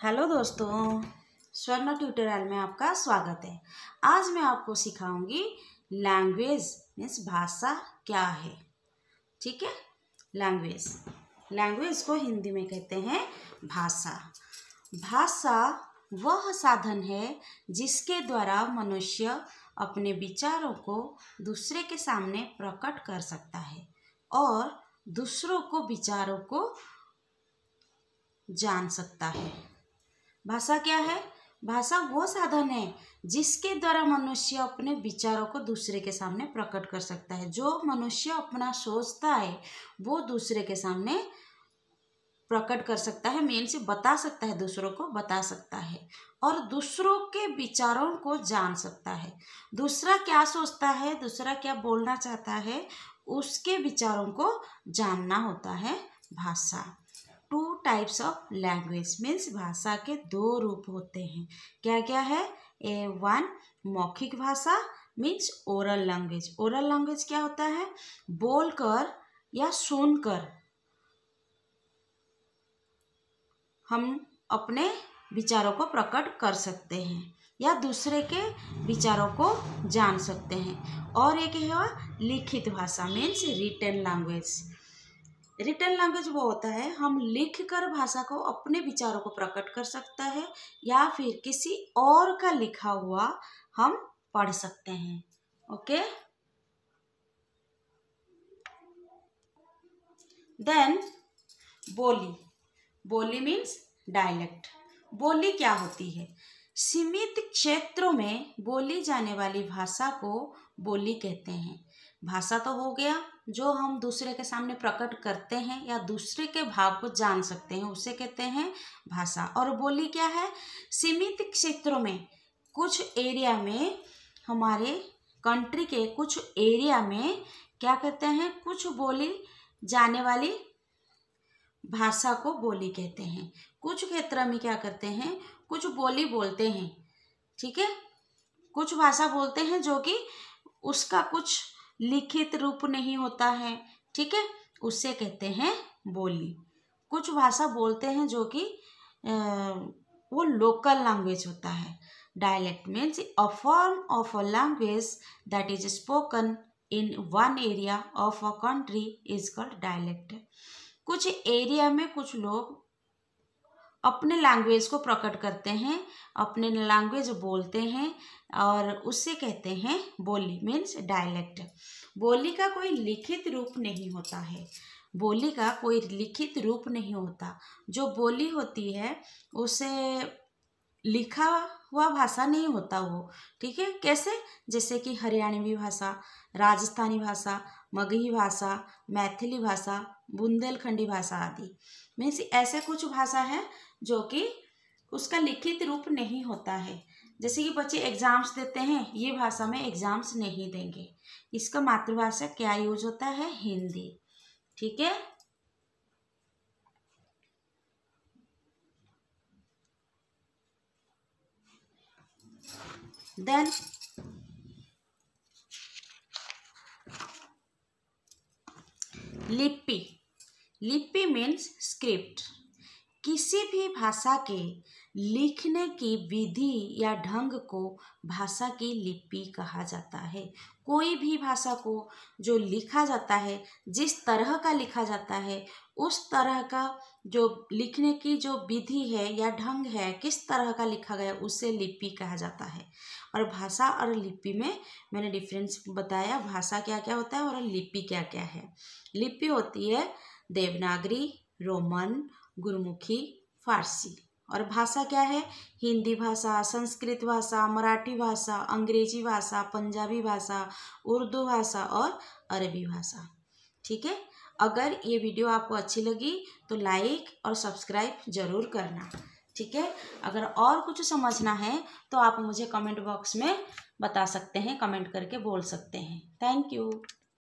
Hello दोस्तों, स्वर्ण tutorial में आपका स्वागत है। आज मैं आपको सिखाऊंगी लैंग्वेज मीन्स भाषा क्या है। ठीक है, लैंग्वेज को हिंदी में कहते हैं भाषा। भाषा वह साधन है जिसके द्वारा मनुष्य अपने विचारों को दूसरे के सामने प्रकट कर सकता है और दूसरों को विचारों को जान सकता है। भाषा क्या है? भाषा वो साधन है जिसके द्वारा मनुष्य अपने विचारों को दूसरे के सामने प्रकट कर सकता है। जो मनुष्य अपना सोचता है वो दूसरे के सामने प्रकट कर सकता है, मीन्स बता सकता है, दूसरों को बता सकता है और दूसरों के विचारों को जान सकता है। दूसरा क्या सोचता है, दूसरा क्या बोलना चाहता है, उसके विचारों को जानना होता है भाषा। 2 टाइप्स ऑफ लैंग्वेज मीन्स भाषा के 2 रूप होते हैं। क्या क्या है? 1 मौखिक भाषा means oral language. Oral language क्या होता है? बोलकर या सुनकर हम अपने विचारों को प्रकट कर सकते हैं या दूसरे के विचारों को जान सकते हैं। और एक है लिखित भाषा means written language. Written language वो होता है हम लिख कर भाषा को अपने विचारों को प्रकट कर सकता है या फिर किसी और का लिखा हुआ हम पढ़ सकते हैं। ओके, देन बोली मीन्स डायलेक्ट। बोली क्या होती है? सीमित क्षेत्रों में बोली जाने वाली भाषा को बोली कहते हैं। भाषा तो हो गया जो हम दूसरे के सामने प्रकट करते हैं या दूसरे के भाव को जान सकते हैं, उसे कहते हैं भाषा। और बोली क्या है? सीमित क्षेत्रों में, कुछ एरिया में, हमारे कंट्री के कुछ एरिया में क्या कहते हैं, कुछ बोली जाने वाली भाषा को बोली कहते हैं। कुछ क्षेत्र में क्या करते हैं, कुछ बोली बोलते हैं। ठीक है, कुछ भाषा बोलते हैं जो कि उसका कुछ लिखित रूप नहीं होता है। ठीक है, उससे कहते हैं बोली। कुछ भाषा बोलते हैं जो कि वो लोकल लैंग्वेज होता है। Dialect means a form of a language that is spoken in one area of a country is called dialect. कुछ एरिया में कुछ लोग अपने लैंग्वेज को प्रकट करते हैं, अपने लैंग्वेज बोलते हैं और उससे कहते हैं बोली मीन्स डायलेक्ट। बोली का कोई लिखित रूप नहीं होता है। बोली का कोई लिखित रूप नहीं होता। जो बोली होती है उसे लिखा हुआ भाषा नहीं होता वो। ठीक है, कैसे? जैसे कि हरियाणवी भाषा, राजस्थानी भाषा, मगही भाषा, मैथिली भाषा, बुंदेलखंडी भाषा आदि। मीन्स ऐसे कुछ भाषा है जो कि उसका लिखित रूप नहीं होता है। जैसे कि बच्चे एग्जाम्स देते हैं, ये भाषा में एग्जाम्स नहीं देंगे। इसका मातृभाषा क्या यूज होता है? हिंदी। ठीक है, देन लिपि मीन्स स्क्रिप्ट। किसी भी भाषा के लिखने की विधि या ढंग को भाषा की लिपि कहा जाता है। कोई भी भाषा को जो लिखा जाता है, जिस तरह का लिखा जाता है, उस तरह का जो लिखने की जो विधि है या ढंग है, किस तरह का लिखा गया, उसे लिपि कहा जाता है। और भाषा और लिपि में मैंने डिफरेंस बताया, भाषा क्या क्या होता है और लिपि क्या क्या है। लिपि होती है देवनागरी, रोमन, गुरमुखी, फारसी। और भाषा क्या है? हिंदी भाषा, संस्कृत भाषा, मराठी भाषा, अंग्रेजी भाषा, पंजाबी भाषा, उर्दू भाषा और अरबी भाषा। ठीक है, अगर ये वीडियो आपको अच्छी लगी तो लाइक और सब्सक्राइब जरूर करना। ठीक है, अगर और कुछ समझना है तो आप मुझे कमेंट बॉक्स में बता सकते हैं, कमेंट करके बोल सकते हैं। Thank you.